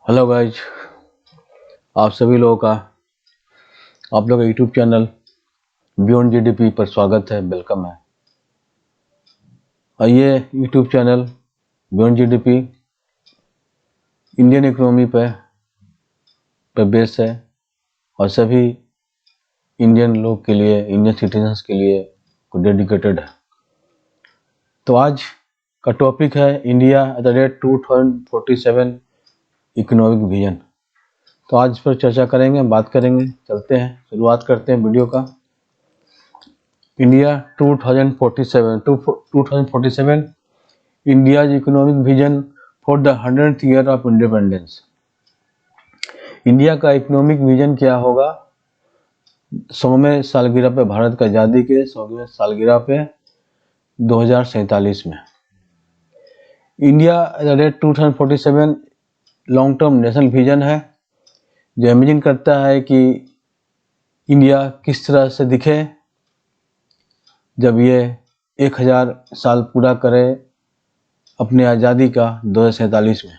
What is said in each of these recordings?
Hello guys, आप सभी लोगों का आप लोग का यूट्यूब चैनल बियॉन्ड जीडीपी पर स्वागत है, वेलकम है। और ये YouTube channel beyond GDP Indian economy पर बेस है और सभी इंडियन लोग के लिए, इंडियन सिटीजन्स के लिए डेडिकेटेड है। तो आज का टॉपिक है India at the rate 2047 economic vision. तो आज इस पर चर्चा करेंगे, बात करेंगे। चलते हैं, शुरुआत करते हैं वीडियो का। India 2047 India's economic vision for the 100th year of independence. India का इकोनॉमिक विजन क्या होगा 100वें सालगिरह पे, भारत का आज़ादी के 100वें सालगिरह पे 2047 में। India at the rate 2047 long term national vision है, जो इमेजिन करता है कि इंडिया किस तरह से दिखे जब ये 1000 साल पूरा करे अपनी आज़ादी का 2047 में।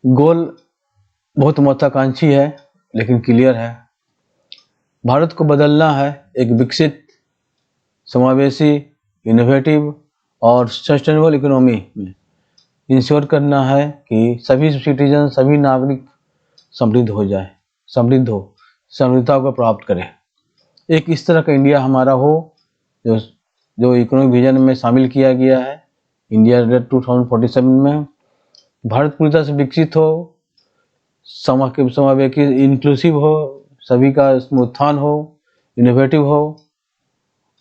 गोल बहुत महत्वाकांक्षी है लेकिन क्लियर है। भारत को बदलना है एक विकसित, समावेशी, इनोवेटिव और सस्टेनेबल इकोनॉमी में। इंश्योर करना है कि सभी सिटीजन, सभी नागरिक समृद्ध हो जाए, समृद्धता को प्राप्त करें। एक इस तरह का इंडिया हमारा हो जो इकोनॉमिक विजन में शामिल किया गया है। इंडिया 2047 में भारत पूरी तरह से विकसित हो, समावेशी, इंक्लूसिव हो, सभी का उत्थान हो, इनोवेटिव हो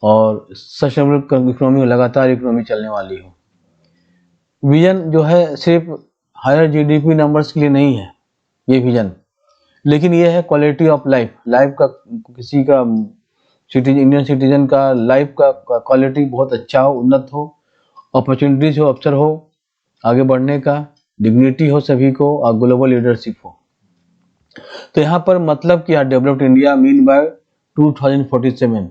और सस्टेनेबल इकोनॉमी हो, लगातार इकोनॉमी चलने वाली हो। विजन जो है सिर्फ हायर जीडीपी नंबर्स के लिए नहीं है ये विजन, लेकिन ये है क्वालिटी ऑफ लाइफ का, किसी का इंडियन सिटीजन का लाइफ का क्वालिटी बहुत अच्छा हो, उन्नत हो, अपॉर्चुनिटीज हो, अवसर हो आगे बढ़ने का, डिग्निटी हो सभी को और ग्लोबल लीडरशिप हो। तो यहाँ पर मतलब क्या, डेवलप्ड इंडिया मीन बाय 2047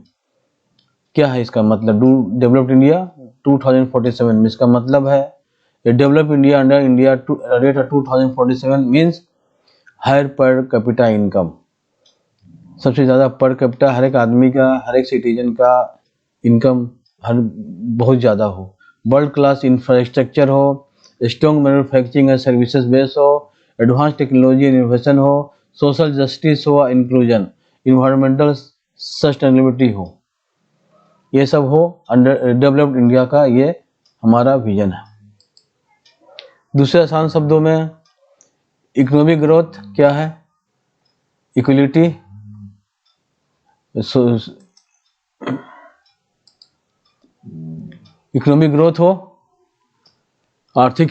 क्या है? इसका मतलब डेवलप्ड इंडिया 2047 में इसका मतलब है develop India under India rate 2047 means higher per capita income. सबसे ज़्यादा पर कैपिटा हर एक आदमी का, हर एक सिटीजन का इनकम बहुत ज़्यादा हो, वर्ल्ड क्लास इंफ्रास्ट्रक्चर हो, strong manufacturing and services base हो, एडवांस टेक्नोलॉजी इनोवेशन हो, सोशल जस्टिस हो, इंक्लूजन, इन्वायरमेंटल सस्टेनेबिलिटी हो, ये सब हो अंडर डेवलप्ड इंडिया का। ये हमारा विजन है। दूसरे आसान शब्दों में इकोनॉमिक ग्रोथ क्या है? इक्वलिटी, इकोनॉमिक ग्रोथ हो, आर्थिक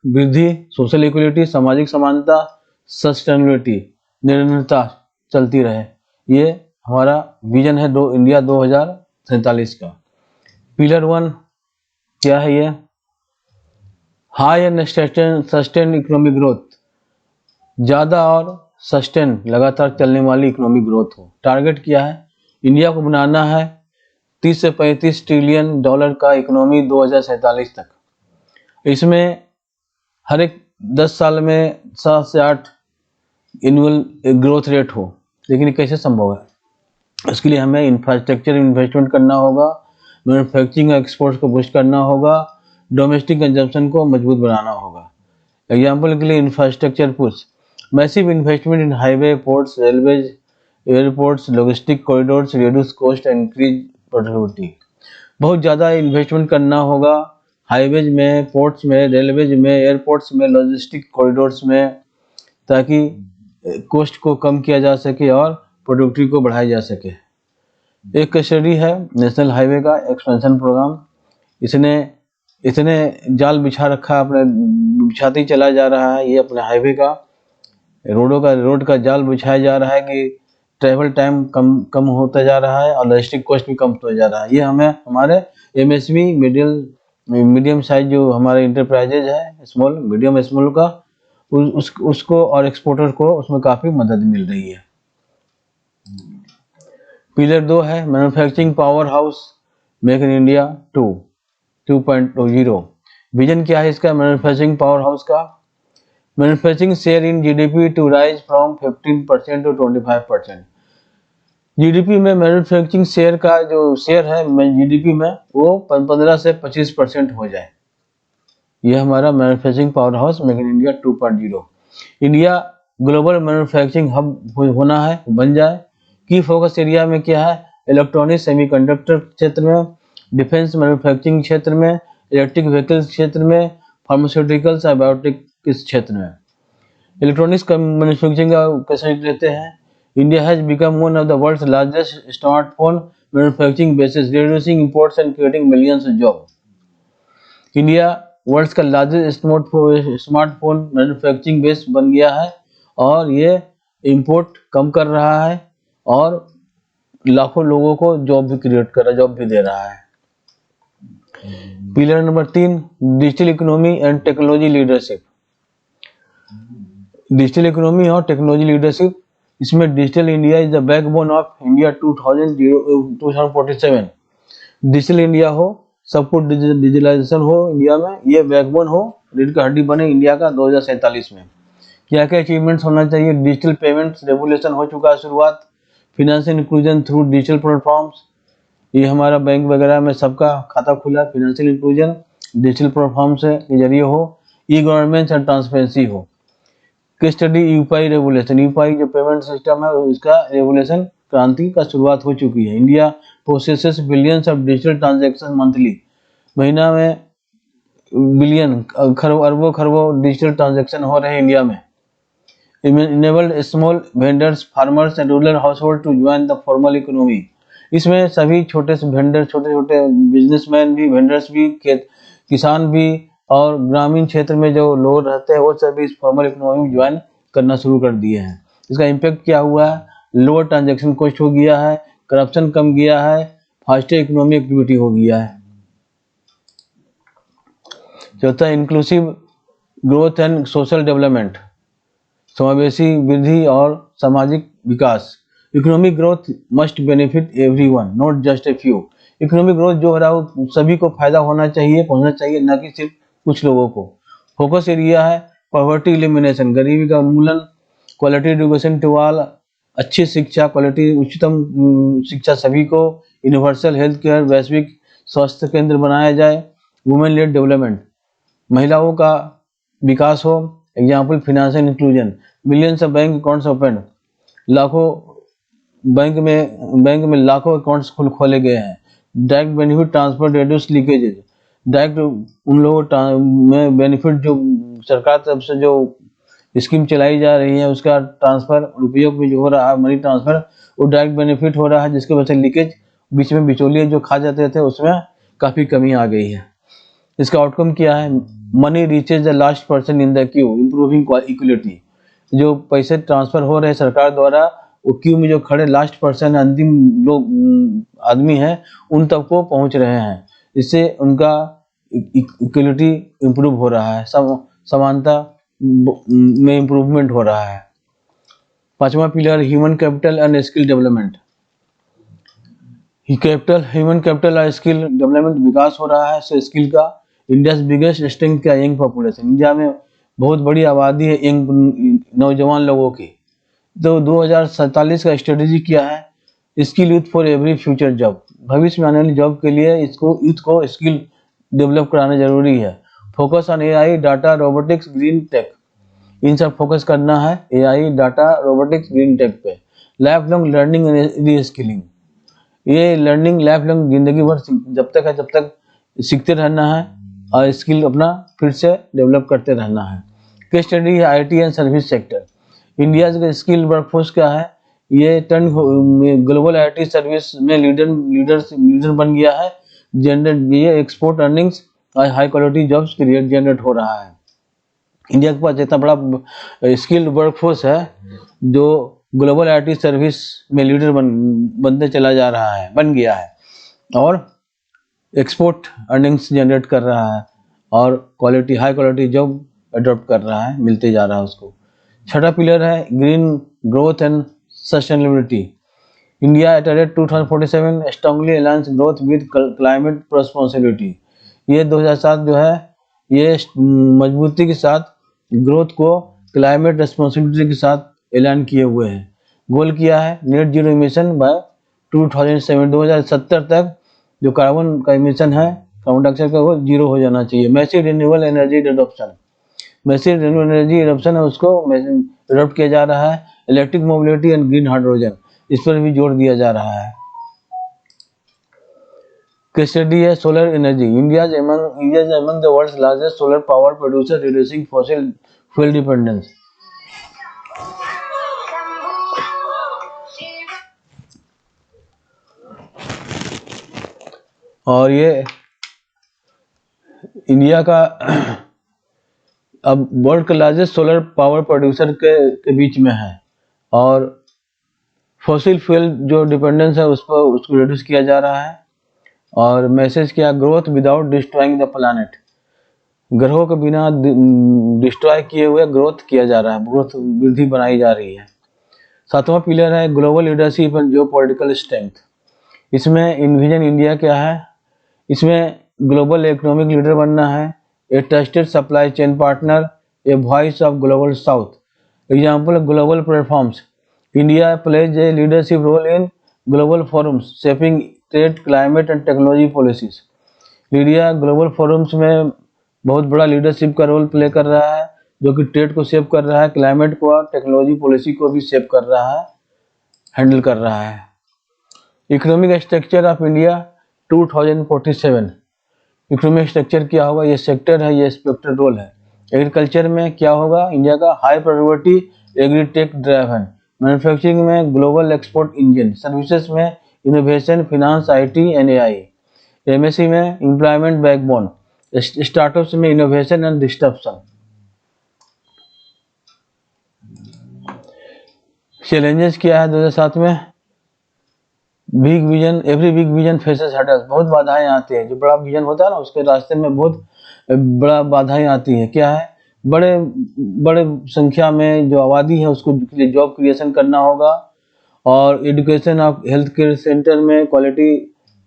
वृद्धि, सोशल इक्वलिटी, सामाजिक समानता, सस्टेनेबिलिटी, निरंतरता चलती रहे। ये हमारा विजन है इंडिया 2047 का। पिलर 1 क्या है? ये high and sustain economic growth, ज़्यादा और सस्टेन लगातार चलने वाली इकोनॉमिक ग्रोथ हो। टारगेट क्या है? इंडिया को बनाना है 30 से 35 ट्रिलियन डॉलर का इकोनॉमी 2047 तक। इसमें हर एक 10 साल में 7 से 8 एनुअल ग्रोथ रेट हो। लेकिन कैसे संभव है? इसके लिए हमें इंफ्रास्ट्रक्चर इन्वेस्टमेंट करना होगा, मैन्युफैक्चरिंग एक्सपोर्ट्स को बूस्ट करना होगा, डोमेस्टिक कंजम्पशन को मजबूत बनाना होगा। एग्जाम्पल के लिए infrastructure push, massive investment in highway, ports, railways, airports, logistic corridors, reduce cost and increase productivity. बहुत ज़्यादा इन्वेस्टमेंट करना होगा हाईवेज में, पोर्ट्स में, रेलवेज में, एयरपोर्ट्स में, लॉजिस्टिक कॉरिडोर्स में, ताकि कॉस्ट को कम किया जा सके और प्रोडक्टिविटी को बढ़ाया जा सके। एक स्टडी है नेशनल हाईवे का एक्सपेंशन प्रोग्राम, इसने जाल बिछा रखा, अपने बिछाते ही चला जा रहा है। ये अपने हाईवे का रोड का जाल बिछाया जा रहा है कि ट्रैवल टाइम कम होता जा रहा है और लॉजिस्टिक कॉस्ट भी कम होता जा रहा है। ये हमें हमारे एमएसएमई, मीडियम साइज जो हमारे इंटरप्राइजेज है, स्मॉल मीडियम स्मॉल का, उसको और एक्सपोर्टर को उसमें काफ़ी मदद मिल रही है। पिलर 2 है manufacturing power house, make in India 2.0। Vision क्या है इसका मैन्युफैक्चरिंग पावर हाउस का? Manufacturing share in GDP to rise from 15% to 25%। GDP में मैन्युफैक्चरिंग शेयर का जो शेयर है जीडीपी में वो 15 से 25% हो जाए। यह हमारा manufacturing power house make in India 2.0। India global manufacturing hub होना है, बन जाए। की फोकस एरिया में क्या है? इलेक्ट्रॉनिक सेमीकंडक्टर क्षेत्र में, डिफेंस मैन्युफैक्चरिंग क्षेत्र में, इलेक्ट्रिक व्हीकल्स क्षेत्र में, फार्मास्यूटिकल्स और बायोटेक इस क्षेत्र में। इलेक्ट्रॉनिक्स का मैन्युफैक्चरिंग का कैसे लेते हैं? India has become one of the world's largest smartphone manufacturing basis, reducing imports and creating millions job. India world का लार्जेस्ट स्मार्टफोन मैन्युफैक्चरिंग बेस बन गया है और ये इंपोर्ट कम कर रहा है और लाखों लोगों को जॉब भी क्रिएट कर रहा है, जॉब भी दे रहा है। Pillar number 3, digital economy and technology leadership. Digital economy और टेक्नोलॉजी लीडरशिप, इसमें digital India is the backbone of India 2047। Digital India हो, सब कुछ डिजिटलाइजेशन हो इंडिया में, ये बैकबोन हो, रीढ़ की हड्डी बने इंडिया का 2047 में। क्या क्या अचीवमेंट्स होना चाहिए? डिजिटल पेमेंट्स रेगुलेशन हो चुका है शुरुआत, financial inclusion through digital platforms, ये हमारा बैंक वगैरह में सबका खाता खुला, फाइनेंशियल इंक्लूजन डिजिटल प्लेटफॉर्म से के जरिए हो। ई गवर्नेंस एंड ट्रांसपेरेंसी हो। Case study UPI regulation, UPI जो पेमेंट सिस्टम है उसका रेगुलेशन क्रांति का शुरुआत हो चुकी है। India processes billions of digital transaction monthly, महीना में बिलियन अरबों खरबों डिजिटल ट्रांजैक्शन हो रहे हैं इंडिया में। Enabled small vendors, farmers and rural household to join the formal economy. इसमें सभी छोटे से वेंडर, छोटे छोटे बिजनेसमैन भी, वेंडर्स भी, किसान भी और ग्रामीण क्षेत्र में जो लोग रहते हैं वो सभी इस फॉर्मल इकोनॉमी में ज्वाइन करना शुरू कर दिए हैं। इसका इम्पैक्ट क्या हुआ है? लोअर ट्रांजैक्शन कॉस्ट हो गया है, करप्शन कम गया है, फास्टर इकोनॉमिक एक्टिविटी हो गया है। चौथा, inclusive growth and social development, समावेशी वृद्धि और सामाजिक विकास। Economic growth must benefit everyone, not just a few. Economic growth जो हो रहा है सभी को फायदा होना चाहिए, पहुंचना चाहिए, न कि सिर्फ कुछ लोगों को। फोकस एरिया है पॉवर्टी एलिमिनेशन, गरीबी का उन्मूलन, क्वालिटी एजुकेशन टू ऑल, अच्छी शिक्षा, क्वालिटी उच्चतम शिक्षा सभी को, यूनिवर्सल हेल्थ केयर, वैश्विक स्वास्थ्य केंद्र बनाया जाए, वुमेन लेड डेवलपमेंट, महिलाओं का विकास हो। Example financial inclusion, millions of bank accounts open, लाखों बैंक में लाखों अकाउंट्स खोले गए हैं। Direct benefit transfer, reduce leakages, direct उन लोगों में बेनिफिट जो सरकार तरफ से जो स्कीम चलाई जा रही है उसका ट्रांसफर, उपयोग में जो हो रहा है मनी ट्रांसफर, वो डायरेक्ट बेनिफिट हो रहा है, जिसकी वजह से लीकेज, बीच में बिचौलिए जो खा जाते थे उसमें काफ़ी कमी आ गई है। इसका आउटकम क्या है? Money reaches the last person in the Q, improving equality. जो पैसे ट्रांसफर हो रहे हैं सरकार द्वारा, वो क्यू में जो खड़े लास्ट पर्सन, अंतिम लोग आदमी हैं, उन तक को पहुंच रहे हैं। इससे उनका इक्वलिटी इम्प्रूव हो रहा है, समानता में इम्प्रूवमेंट हो रहा है। पांचवा pillar, human capital and skill development. Human capital और स्किल डेवलपमेंट विकास हो रहा है। सो स्किल का इंडिया बिगेस्ट स्ट्रेंथ क्या? Young population. इंडिया में बहुत बड़ी आबादी है यंग नौजवान लोगों की। तो 2047 का स्ट्रेटेजी क्या है? Skill youth for every future job, भविष्य में आने वाली जॉब के लिए इसको यूथ को स्किल डेवलप कराना जरूरी है। Focus on AI, data, robotics, green tech, इन सब फोकस करना है, AI, data, robotics, green tech पे। Life long learning and reskilling, ये लर्निंग लाइफ लॉन्ग जिंदगी भर जब तक है जब तक सीखते रहना है और स्किल अपना फिर से डेवलप करते रहना है। केस स्टडी है IT and service sector. India का स्किल वर्कफोर्स क्या है? ये टर्न ग्लोबल आईटी सर्विस में लीडर बन गया है। ये एक्सपोर्ट अर्निंग्स और हाई क्वालिटी जॉब्स जनरेट हो रहा है। इंडिया के पास इतना बड़ा स्किल्ड वर्कफोर्स है जो ग्लोबल आईटी सर्विस में लीडर बनते चला जा रहा है, बन गया है, और एक्सपोर्ट अर्निंग्स जनरेट कर रहा है और quality high quality job adopt कर रहा है, मिलते जा रहा है उसको। छठा पिलर है green growth and sustainability. India at rate 2047 strongly alliance growth with climate responsibility. ये 2007 जो है ये मजबूती के साथ ग्रोथ को क्लाइमेट रिस्पॉन्सिबिलिटी के साथ ऐलान किए हुए हैं। गोल किया है नेट जीरो इमिशन बाय 2070 तक जो कार्बन का इमिशन है, कार्बन डाइऑक्साइड का, वो जीरो हो जाना चाहिए। Massive renewable energy adoption, massive renewable energy adoption है, उसको एडॉप्ट किया जा रहा है। Electric mobility and green hydrogen, इस पर भी जोर दिया जा रहा है। केस स्टडी है solar energy, India is among the world's largest solar power producer reducing fossil fuel dependence. और ये इंडिया का अब वर्ल्ड का लार्जेस्ट सोलर पावर प्रोड्यूसर के बीच में है, और फॉसिल फ्यूल जो डिपेंडेंस है उस पर उसको रिड्यूस किया जा रहा है। और मैसेज क्या, growth without destroying the planet, ग्रहों के बिना डिस्ट्रॉय किए हुए ग्रोथ किया जा रहा है, ग्रोथ वृद्धि बनाई जा रही है। सातवां पिलर है global leadership and geopolitical strength. इसमें इन्विजन इंडिया क्या है, इसमें ग्लोबल इकोनॉमिक लीडर बनना है, a trusted supply chain partner, a voice of global south. Example global platforms, India plays a leadership role in global forums shaping trade, climate and technology policies. India global forums में बहुत बड़ा leadership का role play कर रहा है, जो कि trade को शेप कर रहा है, क्लाइमेट को और टेक्नोलॉजी पॉलिसी को भी शेप कर रहा है, हैंडल कर रहा है। Economic structure of India 2047, economic structure क्या होगा, ये सेक्टर है, ये एक्सपेक्टेड रोल है। एग्रीकल्चर में क्या होगा इंडिया का, high priority agritech driven, manufacturing में ग्लोबल एक्सपोर्ट इंजन, सर्विसेज में innovation, finance, IT and AI, MSc में एम्प्लॉयमेंट बैकबोन, स्टार्टअप्स में इनोवेशन एंड डिस्ट्रप्शन। चैलेंजेस क्या है 2007 में, big vision, every big vision faces hurdles, बहुत बाधाएं आती है। जो बड़ा विजन होता है ना, उसके रास्ते में बहुत बड़ा बाधाएं आती है। क्या है, बड़े बड़े संख्या में जो आबादी है उसको जॉब क्रिएशन करना होगा, और education of health care centre में क्वालिटी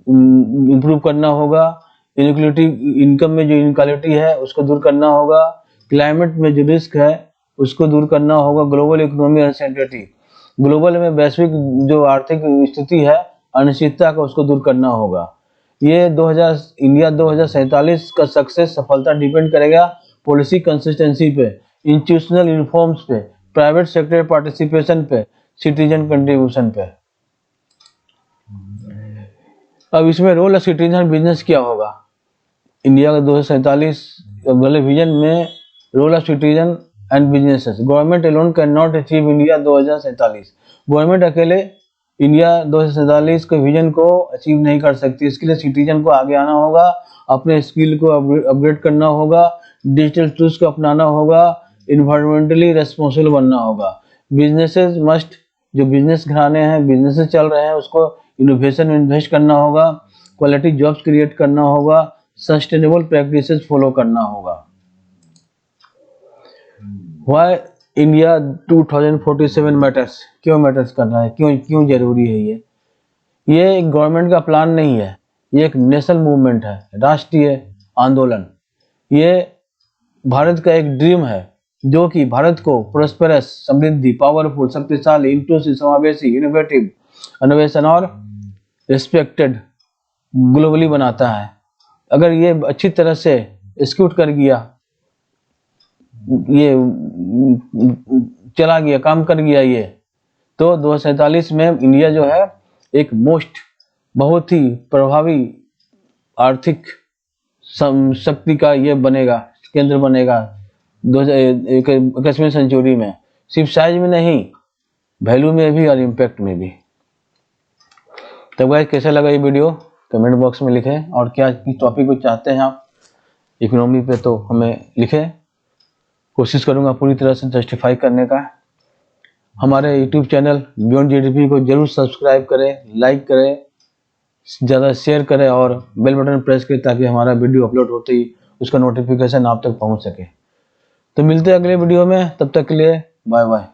इम्प्रूव करना होगा, इनक्वालिटी, इनकम में जो इनक्वालिटी है उसको दूर करना होगा, क्लाइमेट में जो रिस्क है उसको दूर करना होगा, ग्लोबल इकोनॉमी अनसर्टेनिटी, ग्लोबल में वैश्विक जो आर्थिक स्थिति है अनिश्चितता का उसको दूर करना होगा। ये इंडिया 2047 का सक्सेस, सफलता डिपेंड करेगा पॉलिसी कंसिस्टेंसी पे, इंस्टीट्यूशनल रिफॉर्म्स पे, प्राइवेट सेक्टर पार्टिसिपेशन पे, सिटीजन कंट्रीब्यूशन पे। अब इसमें रोल ऑफ सिटीजन बिजनेस क्या होगा इंडिया का 2047 वाले विजन में, role of citizen and businesses. Government alone can not achieve India 2047, government अकेले इंडिया 2047 के विजन को अचीव नहीं कर सकती। इसके लिए सिटीजन को आगे आना होगा, अपने स्किल को अपग्रेड करना होगा, डिजिटल टूल्स को अपनाना होगा, इन्वायरमेंटली रेस्पॉन्सिबल बनना होगा। बिजनेसेस मस्ट, जो बिजनेस घराने हैं, बिजनेसेस चल रहे हैं, उसको इनोवेशन में इन्वेस्ट करना होगा, क्वालिटी जॉब्स क्रिएट करना होगा, सस्टेनेबल प्रैक्टिसेस फॉलो करना होगा। Why इंडिया 2047 मैटर्स, क्यों मैटर्स कर रहा है, क्यों जरूरी है ये एक गवर्नमेंट का प्लान नहीं है, ये एक नेशनल मूवमेंट है, राष्ट्रीय आंदोलन। ये भारत का एक ड्रीम है, जो कि भारत को प्रोस्पेरस, समृद्धि, पावरफुल, शक्तिशाली, इंक्लूसिव, समावेशी, इनोवेटिव, इनोवेशन और रिस्पेक्टेड ग्लोबली बनाता है। अगर ये अच्छी तरह से एक्सिक्यूट कर गया, ये चला गया, काम कर गया ये, तो 2047 में इंडिया जो है एक बहुत ही प्रभावी आर्थिक शक्ति का ये बनेगा, केंद्र बनेगा 21वीं सेंचुरी में, सिर्फ साइज में नहीं, वैल्यू में भी और इम्पैक्ट में भी। तो गाइस कैसा लगा ये वीडियो कमेंट बॉक्स में लिखें, और क्या किस टॉपिक को चाहते हैं आप इकोनॉमी पे तो हमें लिखें, कोशिश करूंगा पूरी तरह से जस्टिफाई करने का। हमारे यूट्यूब चैनल बियॉन्ड जीडीपी को जरूर सब्सक्राइब करें, लाइक करें, ज़्यादा शेयर करें और बेल बटन प्रेस करें, ताकि हमारा वीडियो अपलोड होते ही उसका नोटिफिकेशन आप तक पहुंच सके। तो मिलते हैं अगले वीडियो में, तब तक के लिए बाय बाय।